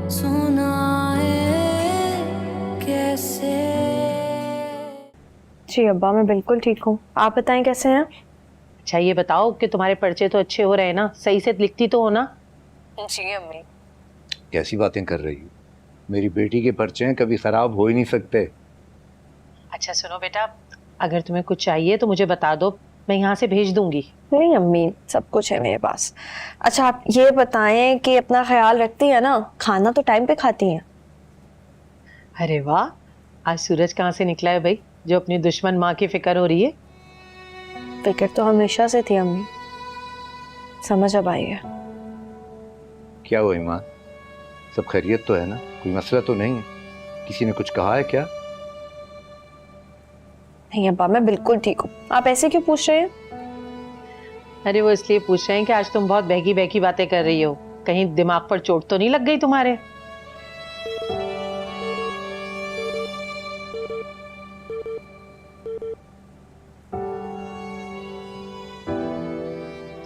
सुनाए कैसे। जी अब्बा, मैं बिल्कुल ठीक हूँ। आप बताएं कैसे हैं? अच्छा ये बताओ कि तुम्हारे पर्चे तो अच्छे हो रहे हैं ना, सही से लिखती तो हो ना? जी अम्मी। कैसी बातें कर रही हो? मेरी बेटी के पर्चे हैं, कभी खराब हो ही नहीं सकते। अच्छा सुनो बेटा, अगर तुम्हें कुछ चाहिए तो मुझे बता दो, मैं यहाँ से भेज दूंगी। नहीं अम्मी, सब कुछ है मेरे पास। अच्छा आप ये बताएं कि अपना ख्याल रखती है ना, खाना तो टाइम पे खाती हैं? अरे वाह, आज सूरज कहाँ से निकला है भाई, जो अपनी दुश्मन माँ की फिक्र हो रही है। फिक्र तो हमेशा से थी अम्मी, समझ अब आई है। क्या हुआ ईमान, सब खैरियत तो है ना? कोई मसला तो नहीं है? किसी ने कुछ कहा है क्या? नहीं अब्बा, मैं बिल्कुल ठीक हूँ। आप ऐसे क्यों पूछ रहे हैं? अरे वो इसलिए पूछ रहे हैं कि आज तुम बहुत बहकी बहकी बातें कर रही हो, कहीं दिमाग पर चोट तो नहीं लग गई तुम्हारे?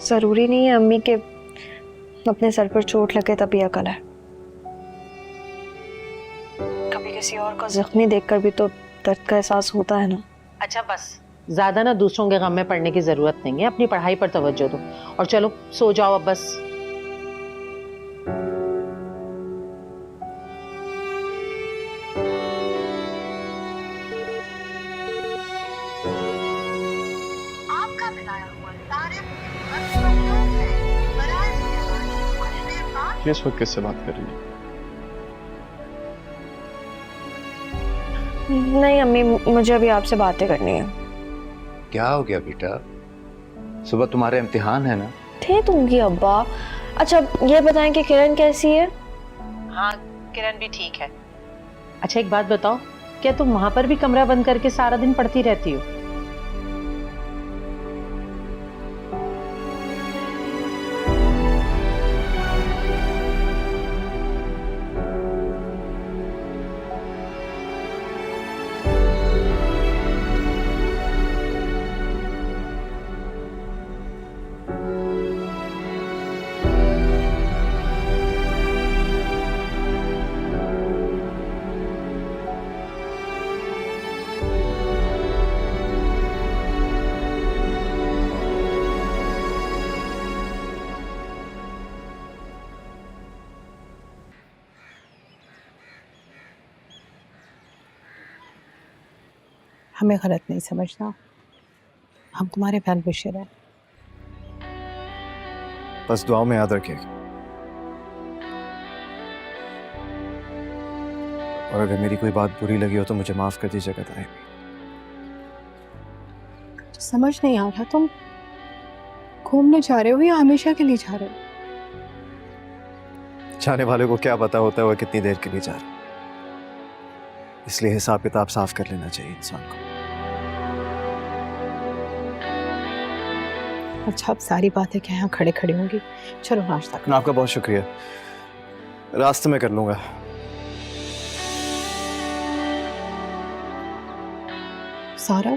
जरूरी नहीं है अम्मी के अपने सर पर चोट लगे तभी अकल है। कभी किसी और को जख्मी देखकर भी तो दर्द का एहसास होता है ना। अच्छा बस, ज्यादा ना दूसरों के गम में पड़ने की जरूरत नहीं है, अपनी पढ़ाई पर तवज्जो दो और चलो सो जाओ अब बस। आपका मिलाया हुआ तारिफ मशहूर है। बराए मेहरबानी ये इस वक्त किससे बात कर रही है? नहीं अम्मी, मुझे अभी आपसे बातें करनी है। क्या हो गया बेटा? सुबह तुम्हारे इम्तिहान है ना? थे दूंगी अब्बा। अच्छा ये बताएं कि किरण कैसी है? हाँ किरण भी ठीक है। अच्छा एक बात बताओ, क्या तुम वहां पर भी कमरा बंद करके सारा दिन पढ़ती रहती हो? हमें गलत नहीं समझना, हम तुम्हारे वेल विशर हैं। बस दुआओं में याद रखिएगा। और अगर मेरी कोई बात बुरी लगी हो तो मुझे माफ कर दीजिएगा ताई। तो समझ नहीं आ रहा, तुम घूमने जा रहे हो या हमेशा के लिए जा रहे हो? जाने वाले को क्या पता होता है वह कितनी देर के लिए जा रहा है, इसलिए हिसाब किताब साफ कर लेना चाहिए इंसान को। अच्छा अब सारी बातें क्या यहाँ खड़े खड़े होंगी? चलो नाश्ता करो। आपका बहुत शुक्रिया, रास्ते में कर लूंगा। सारा,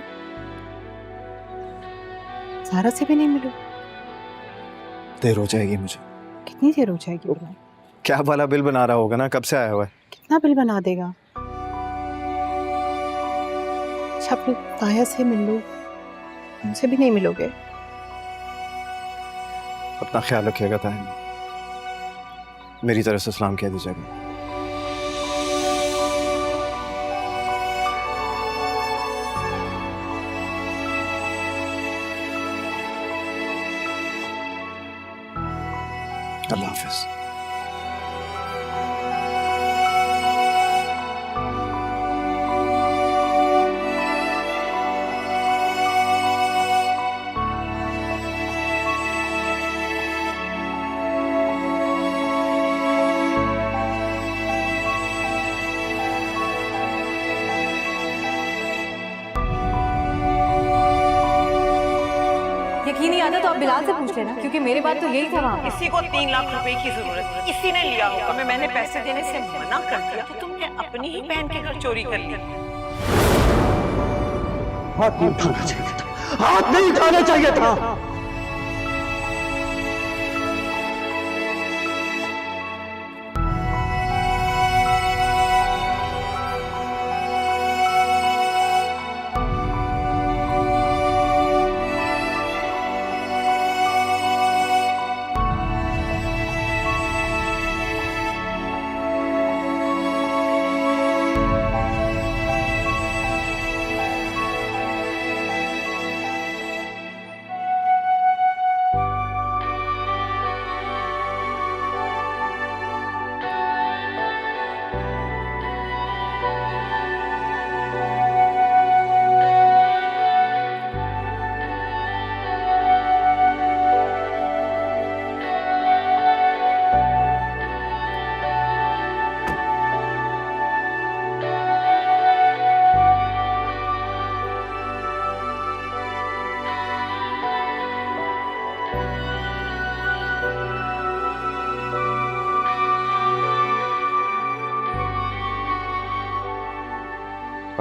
सारा से भी नहीं मिलो? देर हो जाएगी मुझे। कितनी देर हो जाएगी तुम्हें? क्या वाला बिल बना रहा होगा ना, कब से आया हुआ है। कितना बिल बना देगा? अच्छा अपनी ताया से मिल लो, उनसे भी नहीं मिलोगे? अपना ख्याल रखिएगा ताई, मेरी तरफ से सलाम कह दीजिएगा। अल्लाह हाफिज। यकीन नहीं आता तो आप बिलाल से पूछ लेना, क्योंकि मेरे बात तो यही था वहाँ। इसी को 3 लाख रुपए की जरूरत थी, इसी ने लिया होगा। मैंने पैसे देने से मना कर दिया तो तुमने अपनी ही बहन के घर चोरी कर ली। हाथ नहीं उठाना चाहिए था, हाथ नहीं उठाना चाहिए था।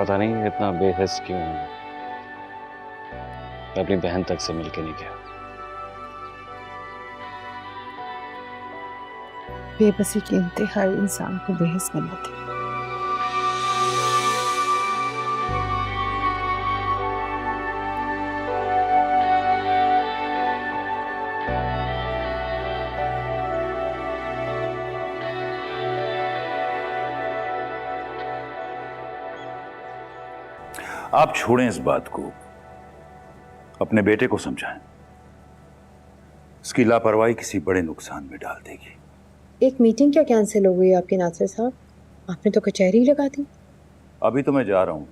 पता नहीं इतना बेहस क्यों हूं। मैं अपनी बहन तक से मिलके नहीं गया। बेबसी की इंतहाई इंसान को बेहस बनाती। आप छोड़ें इस बात को, अपने बेटे को समझाएं। इसकी लापरवाही किसी बड़े नुकसान में डाल देगी। एक मीटिंग क्या कैंसिल हो गई आपके नासिर साहब? आपने तो कचहरी लगा दी। अभी तो मैं जा रहा हूं,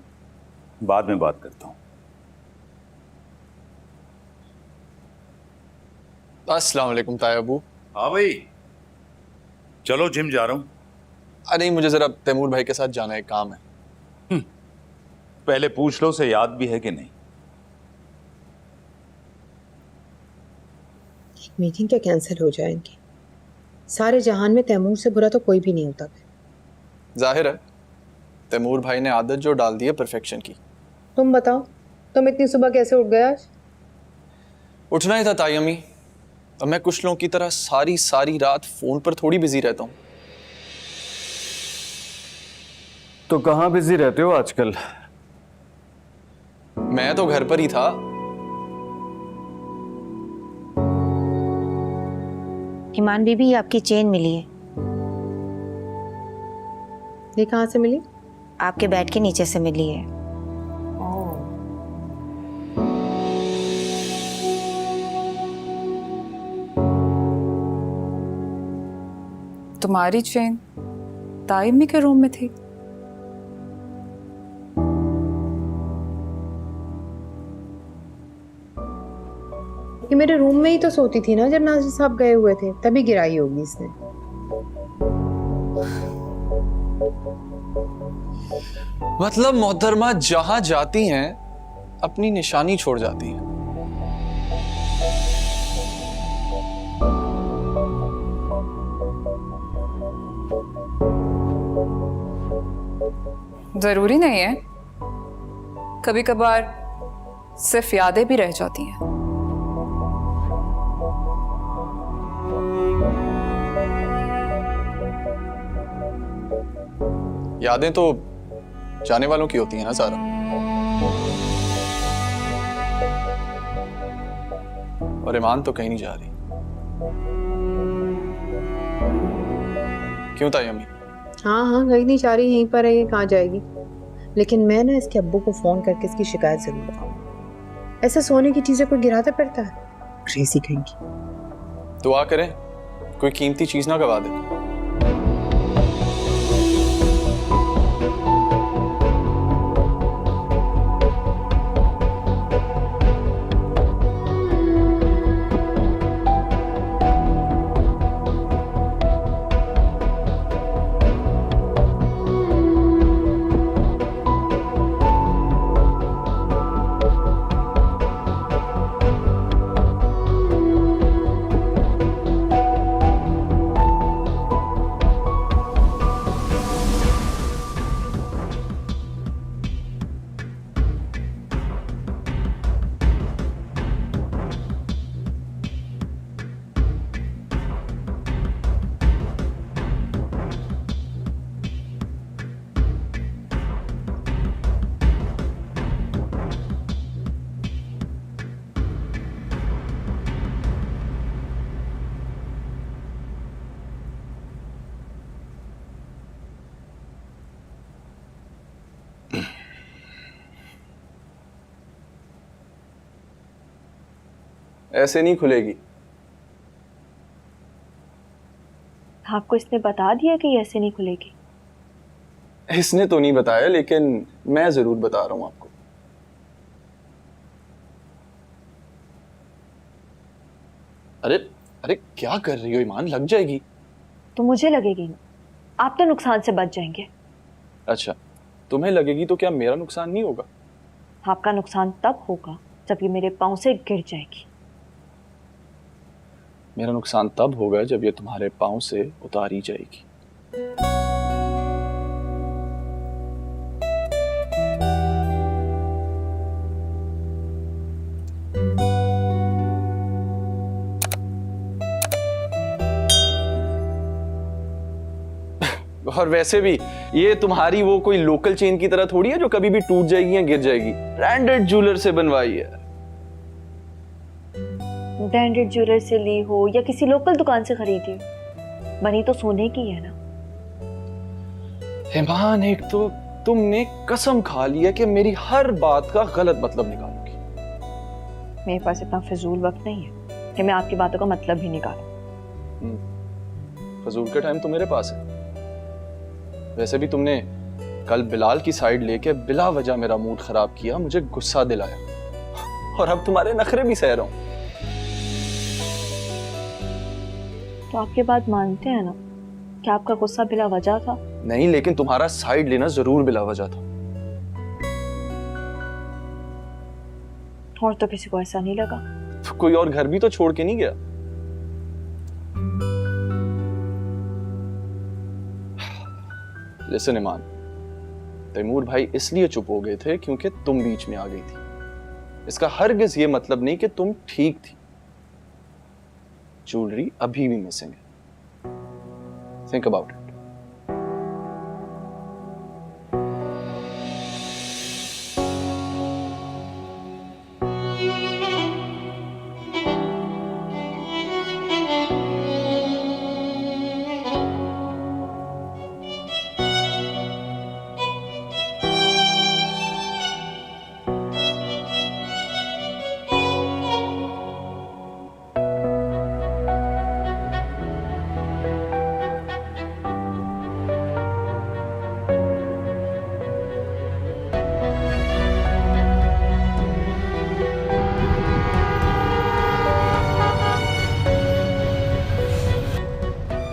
बाद में बात करता हूं। अस्सलाम वालेकुम ताया अबू। हाँ भाई, चलो जिम जा रहा हूं। नहीं, मुझे जरा तैमूर भाई के साथ जाना है, काम है। पहले पूछ लो उसे याद भी है कि नहीं। मीटिंग क्या कैंसिल हो जाएंगी? सारे जहान में तैमूर से बुरा तो कोई भी नहीं होता। जाहिर है तैमूर भाई ने आदत जो डाल दी है परफेक्शन की। तुम बताओ, तुम इतनी सुबह कैसे उठ गए आज? उठना ही था ताई अम्मी। अब मैं कुछ लोगों की तरह सारी सारी रात फोन पर थोड़ी बिजी रहता हूँ। तो कहाँ बिजी रहते हो आजकल? मैं तो घर पर ही था। ईमान बीबी, आपकी चेन मिली है। ये कहाँ से मिली? आपके बेड के नीचे से मिली है। तुम्हारी चेन ताई अम्मी के रूम में थी? ये मेरे रूम में ही तो सोती थी ना जब नासिर साहब गए हुए थे, तभी गिराई होगी इसने। मतलब मोहतरमा जहां जाती हैं अपनी निशानी छोड़ जाती हैं। जरूरी नहीं है, कभी कभार सिर्फ यादें भी रह जाती हैं। यादें तो जाने वालों की होती हैं ना सारा। और ईमान तो कहीं नहीं जा रही। क्यों ताई अम्मी? हाँ हाँ, कहीं नहीं जा रही, यहीं पर है। ये कहाँ जाएगी? लेकिन मैं ना इसके अब्बू को फोन करके इसकी शिकायत जरूर बताऊंगी। ऐसे सोने की चीजें कोई गिराता पड़ता है? क्रेजी कहीं की। दुआ करें कोई कीमती चीज ना गवा दे। ऐसे नहीं खुलेगी। आपको इसने बता दिया कि ये ऐसे नहीं खुलेगी? इसने तो नहीं बताया, लेकिन मैं जरूर बता रहा हूं आपको। अरे अरे क्या कर रही हो ईमान? लग जाएगी। तो मुझे लगेगी ना, आप तो नुकसान से बच जाएंगे। अच्छा, तुम्हें लगेगी तो क्या मेरा नुकसान नहीं होगा? आपका नुकसान तब होगा जब ये मेरे पांव से गिर जाएगी। मेरा नुकसान तब होगा जब ये तुम्हारे पांव से उतारी जाएगी। और वैसे भी ये तुम्हारी वो कोई लोकल चेन की तरह थोड़ी है जो कभी भी टूट जाएगी या गिर जाएगी। ब्रांडेड ज्वेलर से बनवाई है। ब्रांडेड ज्वेलर से ली हो या किसी लोकल दुकान से खरीदी हो, बनी तो सोने की है ना। ईमान, एक तो तुमने कसम खा लिया कि मेरी हर बात का गलत मतलब निकालोगी। मेरे पास इतना फिजूल वक्त नहीं है कि मैं आपकी बातों का मतलब भी निकालूं। फजूल का टाइम तो मेरे पास है। वैसे भी तुमने कल बिलाल की साइड लेके बिला वजह मेरा मूड खराब किया, मुझे गुस्सा दिलाया, और अब तुम्हारे नखरे भी सह रहा हूं। तो आपके बात मानते हैं ना कि आपका गुस्सा बिला वजह था? नहीं, लेकिन तुम्हारा साइड लेना जरूर बिला वजह था। और तो किसी को ऐसा नहीं लगा? तो कोई और घर भी तो छोड़ के नहीं गया। लिसन ईमान, तैमूर भाई इसलिए चुप हो गए थे क्योंकि तुम बीच में आ गई थी। इसका हरगिज ये मतलब नहीं कि तुम ठीक थी। ज्वेलरी अभी भी मिसिंग है। Think about it.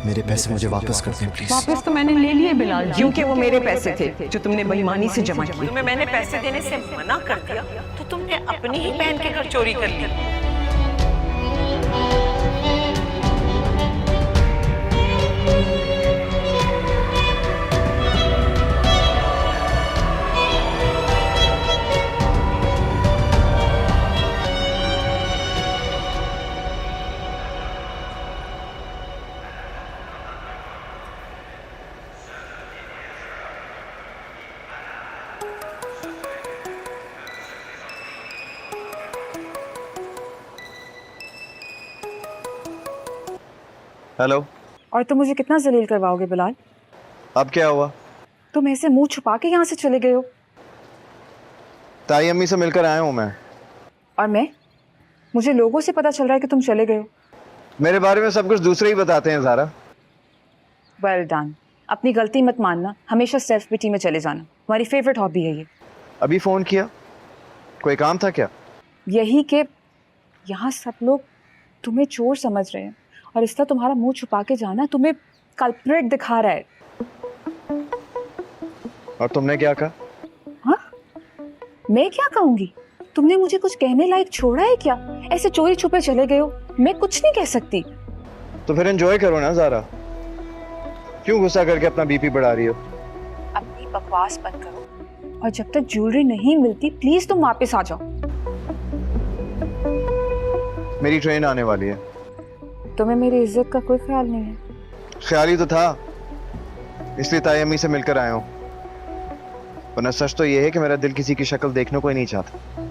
मेरे पैसे मुझे वापस कर दें प्लीज। वापस तो मैंने ले लिए बिलाल, क्योंकि वो मेरे पैसे थे जो तुमने बेईमानी से जमा किए। तुम्हें मैंने पैसे देने से मना कर दिया तो तुमने अपनी ही बहन के घर चोरी कर ली। हेलो। और तुम मुझे कितना जलील करवाओगे बिलाल? अब क्या हुआ? तुम ऐसे मुंह छुपा के यहाँ से चले गए हो। ताई अम्मी से मिलकर आया हूँ मैं। और मैं? मुझे लोगों से पता चल रहा है कि तुम चले गए हो। मेरे बारे में सब कुछ दूसरे ही बताते हैं ज़ारा। Well done. अपनी गलती मत मानना, हमेशा सेल्फ पिटी में चले जाना। हमारी फेवरेट हॉबी है ये। अभी फ़ोन किया, कोई काम था क्या? यही कि यहाँ सब लोग तुम्हें चोर समझ रहे हैं और इसका तुम्हारा मुंह छुपा के जाना तुम्हें कल्प्रिट दिखा रहा है। और तुमने क्या कहा? हाँ, मैं क्या कहूँगी? तुमने मुझे कुछ कहने लायक छोड़ा है क्या? ऐसे चोरी छुपे चले गए हो, मैं कुछ नहीं कह सकती। तो फिर एंजॉय करो ना ज़ारा, क्यों गुस्सा करके अपना बीपी बढ़ा रही हो? अपनी बकवास बंद करो और जब तक ज्वेलरी नहीं मिलती प्लीज तुम वापस आ जाओ। मेरी ट्रेन आने वाली है। तुम्हें मेरी इज्जत का कोई ख्याल नहीं है? ख्याल ही तो था, इसलिए ताई अम्मी से मिलकर आया हूँ। वरना सच तो ये है कि मेरा दिल किसी की शक्ल देखने को ही नहीं चाहता।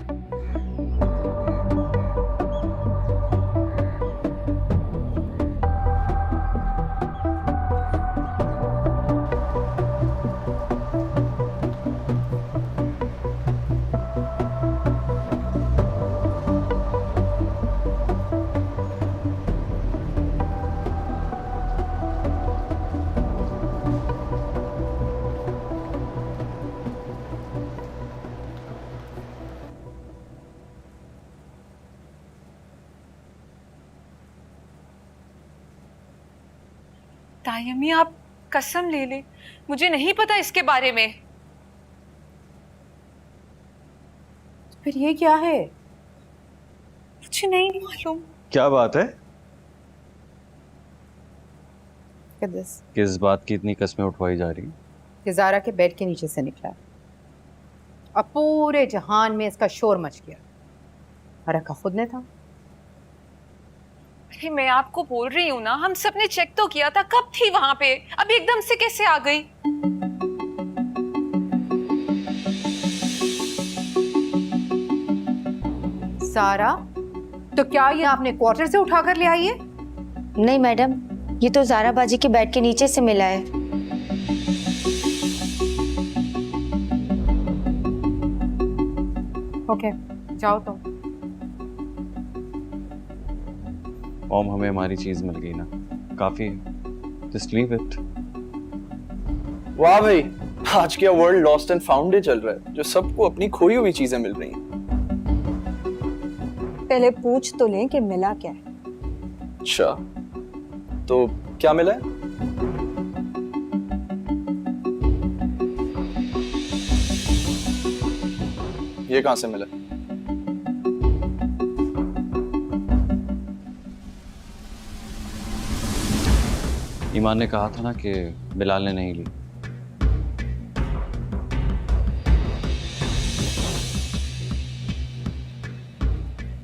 ताई अम्मी, आप कसम ले ले, मुझे नहीं पता इसके बारे में। फिर ये क्या है? मुझे नहीं मालूम। क्या बात है? किस बात की इतनी कस्में उठवाई जा रही? कि ज़ारा के बेड के नीचे से निकला और पूरे जहान में इसका शोर मच गया। और रखा खुद ने था। अरे मैं आपको बोल रही हूँ ना, हम सबने चेक तो किया था, कब थी वहां पे, अब एकदम से कैसे आ गई? सारा, तो क्या ये आपने क्वार्टर से उठाकर ले आई है? नहीं मैडम, ये तो ज़ारा बाजी के बेड के नीचे से मिला है। ओके, जाओ तुम। मॉम, हमें हमारी चीज मिल गई ना, काफी है, जस्ट लीव इट। वाह भाई, आज क्या world lost and found day चल रहा है, जो सबको अपनी खोई हुई चीजें मिल रही हैं। पहले पूछ तो लें कि मिला क्या है। अच्छा, तो क्या मिला है? ये कहां से मिला? ईमान ने कहा था ना कि बिलाल ने नहीं ली।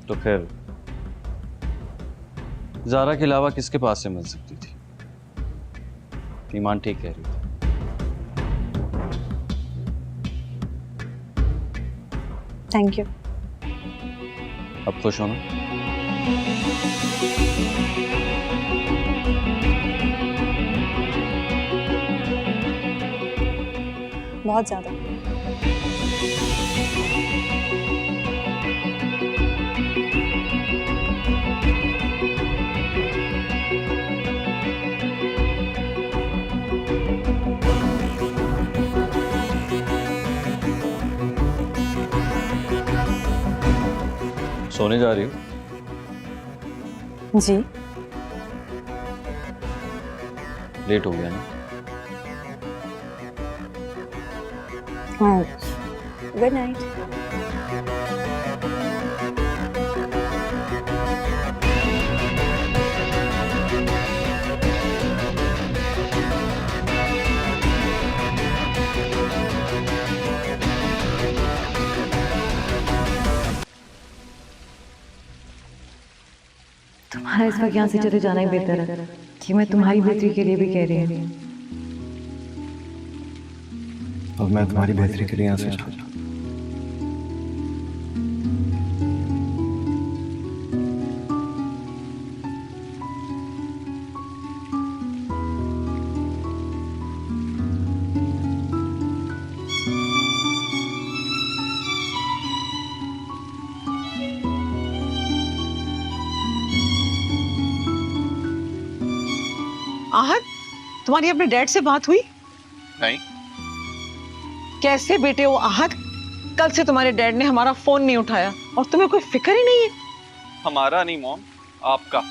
तो फिर ज़ारा के अलावा किसके पास से मिल सकती थी? ईमान ठीक कह रही थी। Thank you. अब खुश हो ना? बहुत ज्यादा। सोने जा रही हो? जी। लेट हो गया ना? हाँ, गुड नाइट। तुम्हारा इस वक्त यहाँ से चले जाना ही बेहतर है, कि मैं तुम्हारी बेहतरी के लिए भी कह रही हूँ। अब मैं तुम्हारी बेहतरी के लिए यहाँ से जाता हूँ। आहत, तुम्हारी अपने डैड से बात हुई? नहीं। कैसे बेटे हो आहत? कल से तुम्हारे डैड ने हमारा फोन नहीं उठाया और तुम्हें कोई फिक्र ही नहीं है। हमारा नहीं मॉम, आपका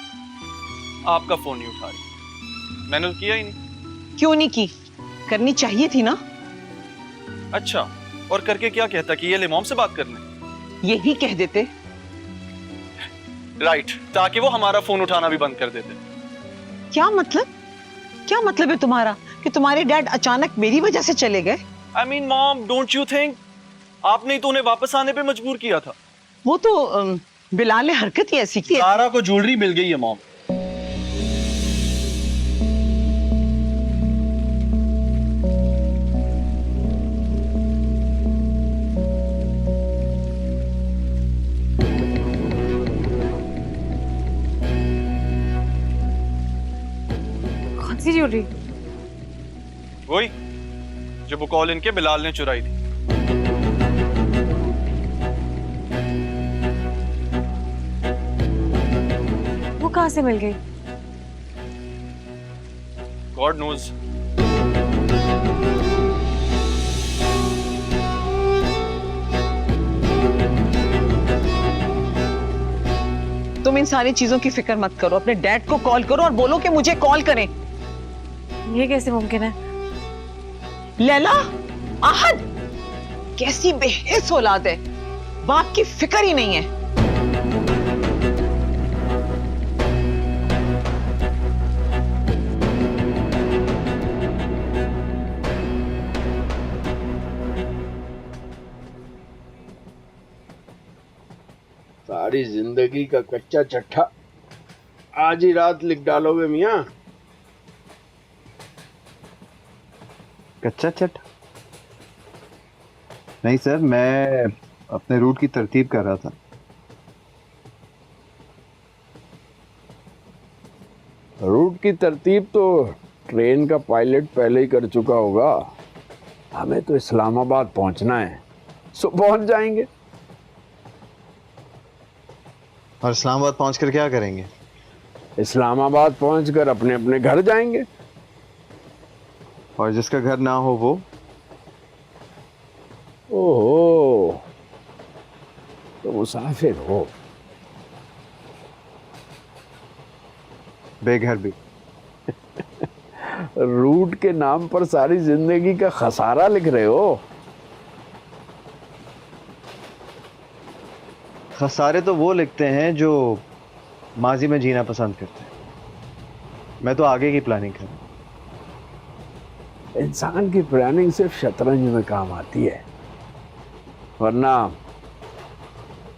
फोन नहीं उठा रही। मैंने तो किया ही नहीं। क्यों नहीं की? करनी चाहिए थी ना। अच्छा, और करके क्या कहता कि ये ले मॉम से बात करने? यही कह देते। राइट, ताकि वो हमारा फोन उठाना भी बंद कर देते। क्या मतलब? क्या मतलब है तुम्हारा कि तुम्हारे डैड अचानक मेरी वजह से चले गए? I mean, mom, don't you think आपने ही तो उन्हें वापस आने पे मजबूर किया था। वो तो बिलाल ने हरकत ही ऐसी की। ज़ारा को ज्वेलरी मिल गई है मॉम। कौन सी ज्वेलरी? वही जो बुकौल इनके बिलाल ने चुराई थी। वो कहाँ से मिल गई? God knows. तुम इन सारी चीजों की फिक्र मत करो, अपने डैड को कॉल करो और बोलो कि मुझे कॉल करें। ये कैसे मुमकिन है? लैला, आहद, कैसी बेहिस औलाद है, बाप की फिक्र ही नहीं है। सारी जिंदगी का कच्चा चट्टा आज ही रात लिख डालोगे मियाँ? कच्चा चट? नहीं सर, मैं अपने रूट की तरतीब कर रहा था। रूट की तरतीब तो ट्रेन का पायलट पहले ही कर चुका होगा। हमें तो इस्लामाबाद पहुंचना है, सो पहुंच जाएंगे। और इस्लामाबाद पहुंचकर क्या करेंगे? इस्लामाबाद पहुंचकर अपने अपने घर जाएंगे। और जिसका घर ना हो वो? ओहो, तो मुसाफिर हो। बेघर भी। रूट के नाम पर सारी जिंदगी का खसारा लिख रहे हो। खसारे तो वो लिखते हैं जो माजी में जीना पसंद करते हैं। मैं तो आगे की प्लानिंग कर रहा हूं। इंसान की प्लानिंग सिर्फ शतरंज में काम आती है, वरना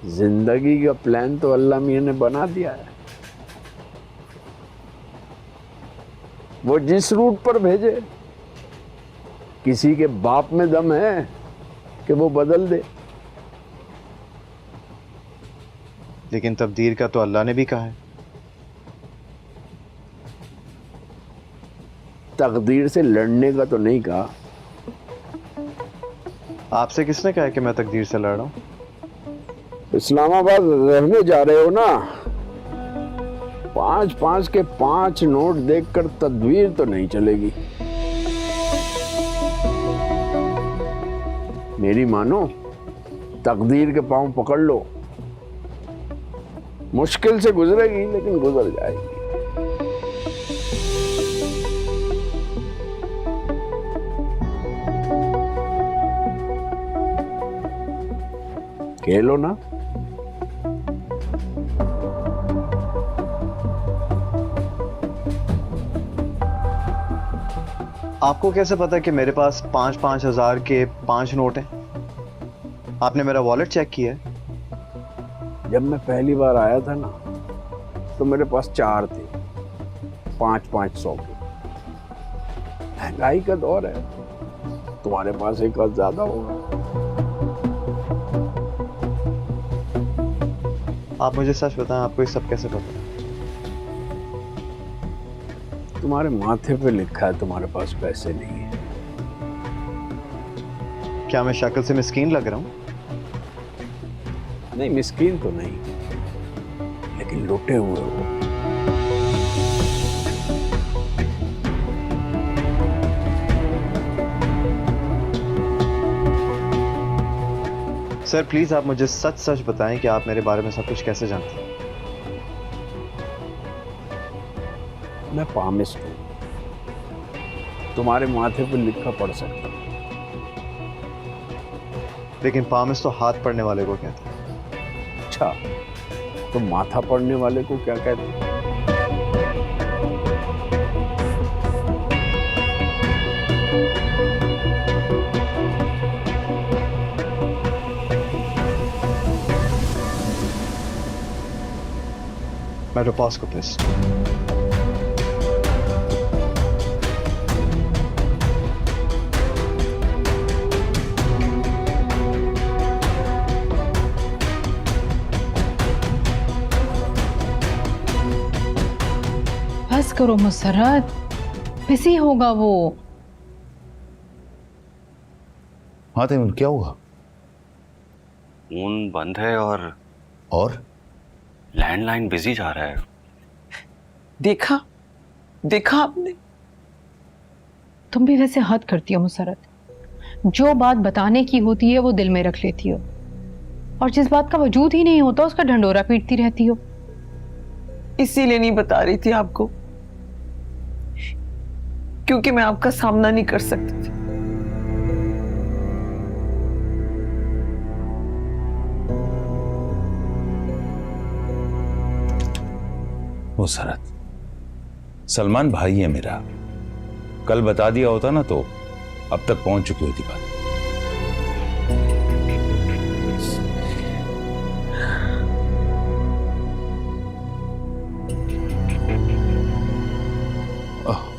जिंदगी का प्लान तो अल्लाह मियां ने बना दिया है। वो जिस रूट पर भेजे, किसी के बाप में दम है कि वो बदल दे। लेकिन तब्दील का तो अल्लाह ने भी कहा है। तकदीर से लड़ने का तो नहीं कहा। आपसे किसने कहा है कि मैं तकदीर से लड़ रहा हूं? इस्लामाबाद रहने जा रहे हो ना, 5-5 के 5 नोट देखकर तदबीर तो नहीं चलेगी। मेरी मानो, तकदीर के पांव पकड़ लो। मुश्किल से गुजरेगी लेकिन गुजर जाएगी। खेलो ना। आपको कैसे पता कि मेरे पास 5-5 हजार के 5 नोट हैं? आपने मेरा वॉलेट चेक किया है? जब मैं पहली बार आया था ना, तो मेरे पास 4 थे, 5-500 के। महंगाई का दौर है, तुम्हारे पास एक और ज्यादा होगा। आप मुझे सच बताएं, आपको ये सब कैसे पता? तुम्हारे माथे पे लिखा है तुम्हारे पास पैसे नहीं है। क्या मैं शक्ल से मिस्कीन लग रहा हूं? नहीं, मिस्कीन तो नहीं, लेकिन लुटे हुए हो। सर प्लीज आप मुझे सच सच बताएं कि आप मेरे बारे में सब कुछ कैसे जानते हैं? मैं पामिस्ट हूं, तुम्हारे माथे पर लिखा पढ़ सकता हूं। लेकिन पामिस्ट तो हाथ पड़ने वाले को कहते हैं। अच्छा, तो माथा पड़ने वाले को क्या कहते हैं? मेट्रोपोस्कोपिस्ट। बस करो मुसर्रत, बिजी होगा वो। हाँ तैमूर, क्या हुआ? फोन बंद है और लैंडलाइन बिजी जा रहा है। देखा आपने? तुम भी वैसे हद करती हो मुसर्रत। जो बात बताने की होती है वो दिल में रख लेती हो, और जिस बात का वजूद ही नहीं होता उसका ढंडोरा पीटती रहती हो। इसीलिए नहीं बता रही थी आपको, क्योंकि मैं आपका सामना नहीं कर सकती थी। मुसर्रत, सलमान भाई है मेरा। कल बता दिया होता ना तो अब तक पहुंच चुकी होती बात।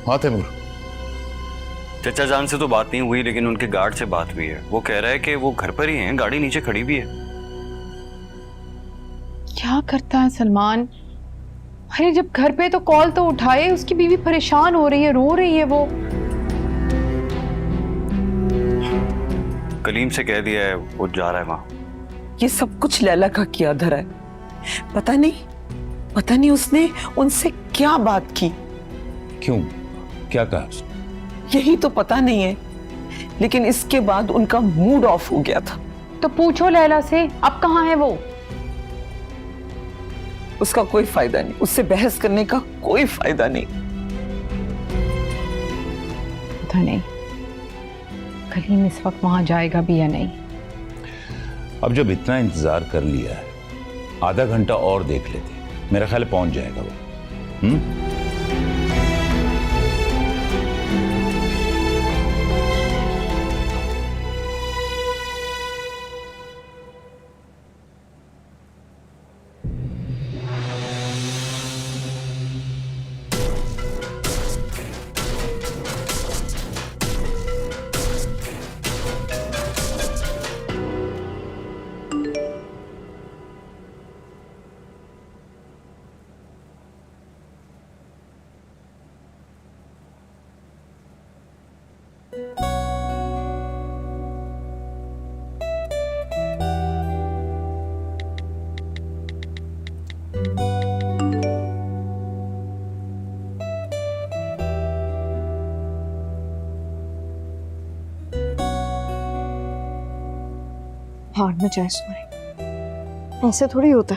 हाँ तैमूर। चचा जान से तो बात नहीं हुई, लेकिन उनके गार्ड से बात हुई है। वो कह रहा है कि वो घर पर ही हैं, गाड़ी नीचे खड़ी भी है। क्या करता है सलमान? अरे जब घर पे तो कॉल तो उठाए, उसकी बीवी परेशान हो रही है, रो रही है वो। कलीम से कह दिया है वो जा रहा है वहां। ये सब कुछ लैला का किया धरा है। पता नहीं उसने उनसे क्या बात की। क्यों, क्या कहा उसने? यही तो पता नहीं है, लेकिन इसके बाद उनका मूड ऑफ हो गया था। तो पूछो लैला से, अब कहाँ है वो? उसका कोई फायदा नहीं, उससे बहस करने का कोई फायदा नहीं। पता नहीं कलीम इस वक्त वहां जाएगा भी या नहीं। अब जब इतना इंतजार कर लिया है, आधा घंटा और देख लेते, मेरा ख्याल है पहुंच जाएगा वो। भाड़ में जाए सोए, ऐसे थोड़ी होता।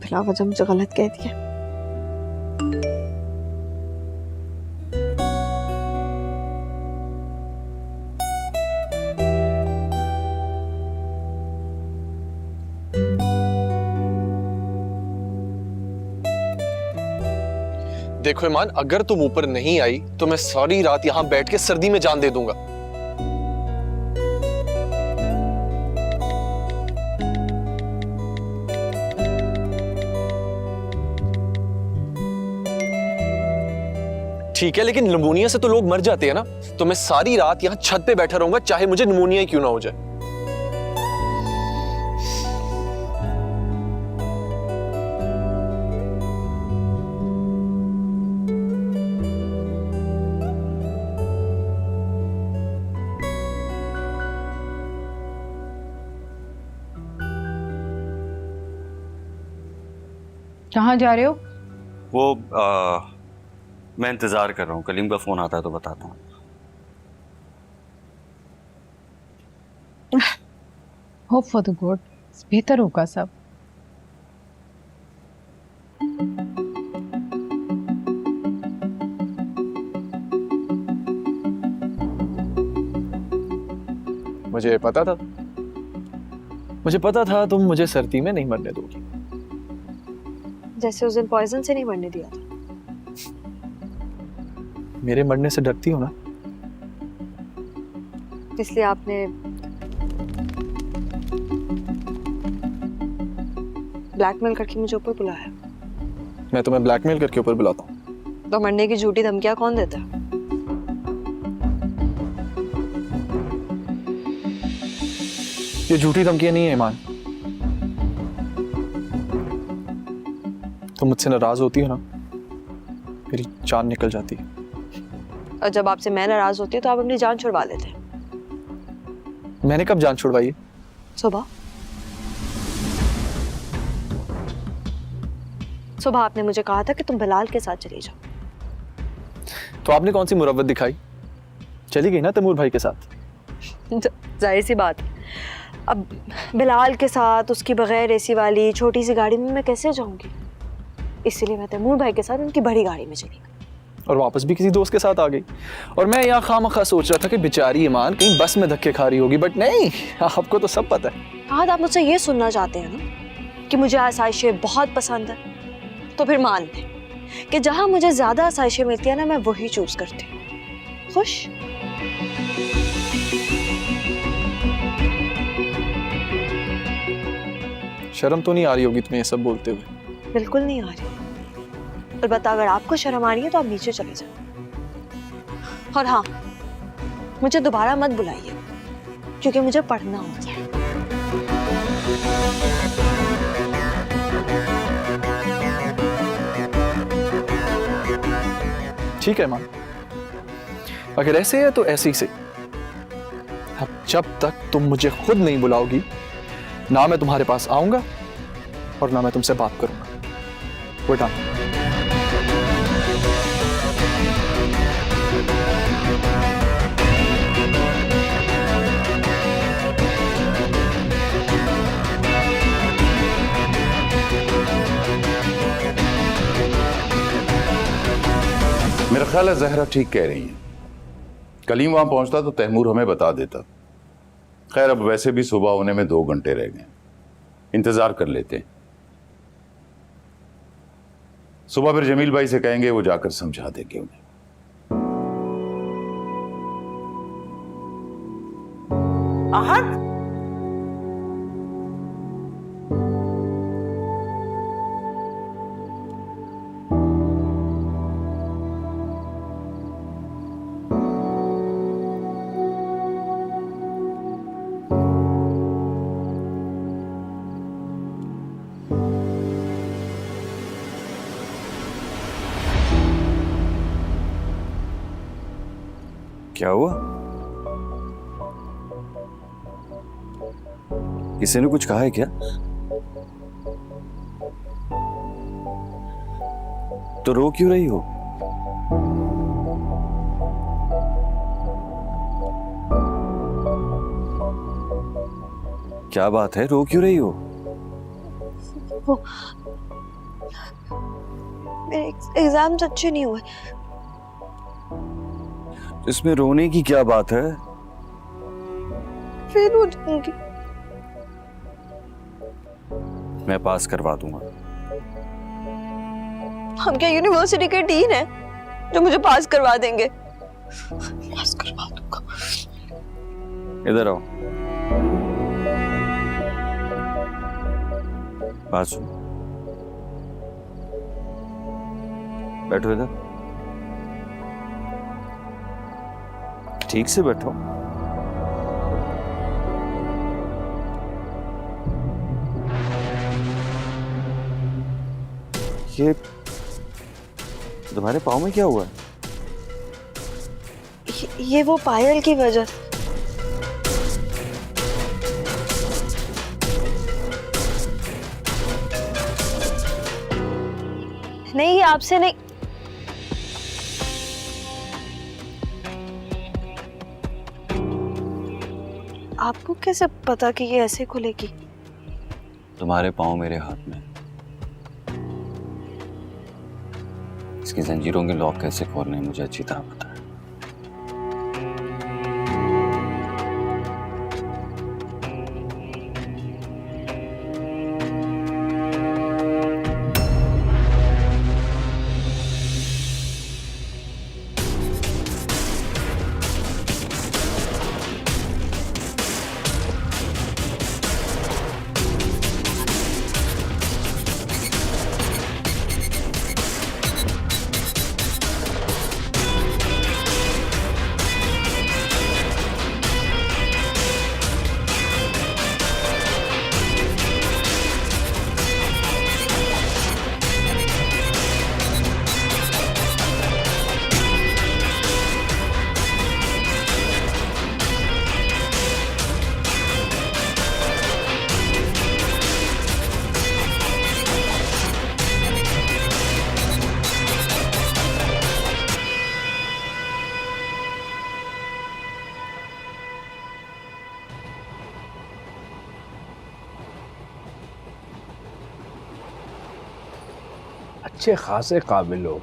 बिला वजह मुझे गलत कह दिया। देखो ईमान, अगर तुम ऊपर नहीं आई तो मैं सारी रात यहां बैठ के सर्दी में जान दे दूंगा। ठीक है, लेकिन निमोनिया से तो लोग मर जाते हैं ना, तो मैं सारी रात यहां छत पे बैठा रहूंगा, चाहे मुझे निमोनिया ही क्यों ना हो जाए। कहाँ जा रहे हो? वो मैं इंतजार कर रहा हूँ, कलीम का फोन आता है तो बताता हूँ। होप फॉर द गुड, बेहतर होगा सब। मुझे पता था तुम मुझे सर्दी में नहीं मरने दोगी। जैसे उस दिन पॉइजन से नहीं मरने दिया था। मेरे मरने से डरती हो ना, इसलिए आपने ब्लैकमेल करके मुझे ऊपर बुलाया। मैं तुम्हें ब्लैकमेल करके ऊपर बुलाता हूँ? तो मरने की झूठी धमकियां कौन देता है? ये झूठी धमकियां नहीं है ईमान। तुम मुझसे नाराज होती हो ना, मेरी जान निकल जाती है। और जब आपसे मैं नाराज होती हूँ तो आप अपनी जान छुड़वा लेते हैं। मैंने कब जान छुड़वाई है? सुबह आपने मुझे कहा था कि तुम बिलाल के साथ चली जाओ। तो आपने कौन सी मुरव्वत दिखाई? चली गई ना तैमूर भाई के साथ। जाहिर सी बात, अब बिलाल के साथ उसकी बगैर एसी वाली छोटी सी गाड़ी में मैं कैसे जाऊंगी? इसीलिए मैं तैमूर भाई के साथ उनकी बड़ी गाड़ी में चली गई। और वापस भी किसी दोस्त के साथ आ गई। और मैं यहाँ खामखा सोच रहा था कि बेचारी ईमान कहीं बस में धक्के खा रही होगी, बट नहीं, आपको तो सब पता है। हाँ, आप मुझसे ये सुनना चाहते हैं ना कि मुझे आसाइशें बहुत पसंद है, तो फिर मान लें कि जहां मुझे ज्यादा आसाइशें मिलती है ना, मैं वही चूज करती हूँ। खुश? शर्म तो नहीं आ रही होगी तुम्हें ये सब बोलते हुए? बिल्कुल नहीं आ रही। अलबत्ता अगर आपको शर्म आ रही है तो आप नीचे चले जाओ। और हाँ, मुझे दोबारा मत बुलाइए क्योंकि मुझे पढ़ना होता है। ठीक है माँ, अगर ऐसे है तो ऐसे ही सही। अब जब तक तुम मुझे खुद नहीं बुलाओगी, ना मैं तुम्हारे पास आऊंगा और ना मैं तुमसे बात करूंगा। बेटा मेरा ख्याल है जहरा ठीक कह रही है। कल ही वहां पहुंचता तो तैमूर हमें बता देता। खैर अब वैसे भी सुबह होने में 2 घंटे रह गए, इंतजार कर लेते हैं। सुबह फिर जमील भाई से कहेंगे, वो जाकर समझा देंगे उन्हें। आहत, क्या हुआ? किसी ने कुछ कहा है क्या? तो रो क्यों रही हो? क्या बात है, रो क्यों रही हो? मेरे एग्जाम्स अच्छे नहीं हुए। इसमें रोने की क्या बात है? फेल हो जाऊंगी। मैं पास करवा दूंगा। हम क्या यूनिवर्सिटी के डीन है जो मुझे पास करवा देंगे? पास करवा दूंगा। इधर आओ, बात सुनो। बैठो इधर, ठीक से बैठो। ये तुम्हारे पाँव में क्या हुआ है? ये वो पायल की वजह से। नहीं, ये आपसे नहीं। आपको कैसे पता कि ये ऐसे खुलेगी? तुम्हारे पाँव मेरे हाथ में। इसकी जंजीरों के लॉक कैसे खोलने हैं मुझे अच्छी तरह पता है। अच्छे खासे काबिल हो,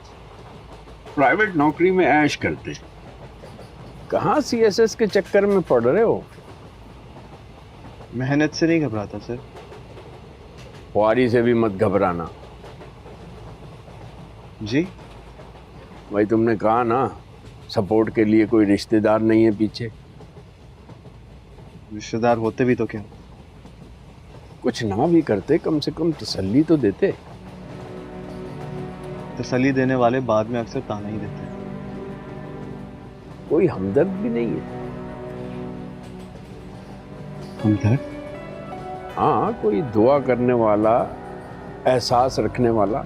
प्राइवेट नौकरी में ऐश करते, कहाँ सीएसएस के चक्कर में पड़ रहे हो? मेहनत से नहीं घबराता सर। ख्वारी से भी मत घबराना। जी? भाई तुमने कहा ना, सपोर्ट के लिए कोई रिश्तेदार नहीं है पीछे। रिश्तेदार होते भी तो क्या, कुछ ना भी करते कम से कम तसल्ली तो देते। तसल्ली देने वाले बाद में अक्सर ताना ही देते हैं। कोई हमदर्द भी नहीं है। हमदर्द? हाँ, कोई दुआ करने वाला, एहसास रखने वाला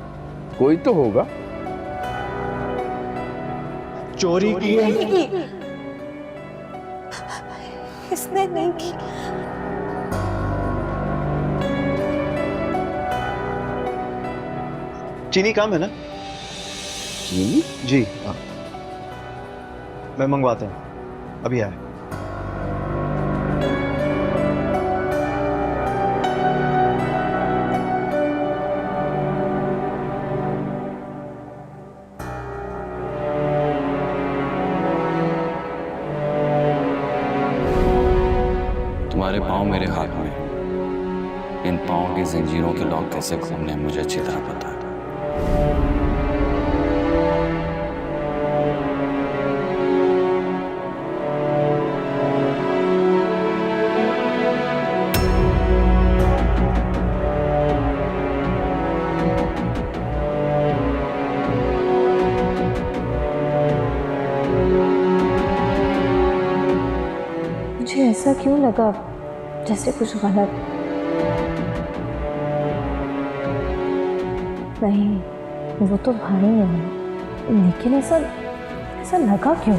कोई तो होगा। चोरी की है? इसने नहीं की। चीनी काम है ना? चीनी? जी हाँ, मैं मंगवाता हूँ, अभी आया। तुम्हारे पाँव मेरे हाथ में हैं। इन पाँव की जंजीरों के लॉक कैसे खोलने हैं मुझे अच्छी तरह पता है। मुझे ऐसा क्यों लगा जैसे कुछ गलत। नहीं, वो तो भाई है, लेकिन ऐसा ऐसा लगा क्यों?